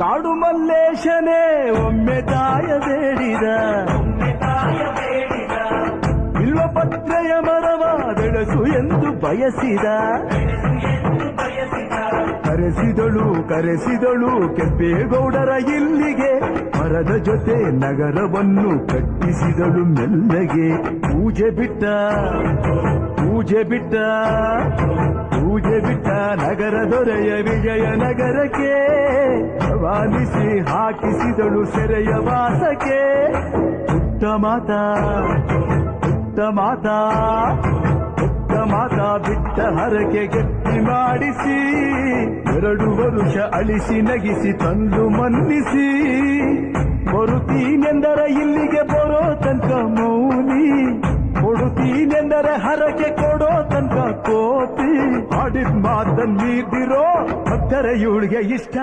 ಕಾಡು ಮಲ್ಲೇಶನೇ ಒಮ್ಮೆ ತಾಯ ಬೇಡಿದ ಬಿಲ್ವಪತ್ರೆಯ ಮರವ ಬೆಳೆಸು ಎಂದು ಬಯಸಿದ ಕರೆಸಿದಳು ಕೆಂಪೇಗೌಡರ ಇಲ್ಲಿಗೆ ಮರದ ಜೊತೆ ನಗರವನ್ನು ಕಟ್ಟಿಸಿದಳು ಮೆಲ್ಲಗೆ ಪೂಜೆ ಬಿಟ್ಟ ನಗರ ದೊರೆಯ ವಿಜಯನಗರಕ್ಕೆ ರವಾನಿಸಿ ಹಾಕಿಸಿದಳು ಸೆರೆಯ ವಾಸಕ್ಕೆ ಪುಟ್ಟ ಮಾತಾ ಬಿಟ್ಟ ಹರಕೆ ಗಟ್ಟಿ ಮಾಡಿಸಿ 2 ವರುಷ ಅಳಿಸಿ ನಗಿಸಿ ತಂದು ಮನ್ನಿಸಿ ಬರುತ್ತೀನೆಂದರ ಇಲ್ಲಿಗೆ ಬರೋ ತನಕ ಮೌನಿ ಕೊಡುತ್ತೀನೆಂದರೆ ಹರಕೆ ಕೊಡೋ ತನಕ ಕೋತಿ ಆಡಿದ ಮಾತನ್ನು ಮೀರಿದಿರೋ ಭಕ್ತರ ಇವಳಿಗೆ ಇಷ್ಟ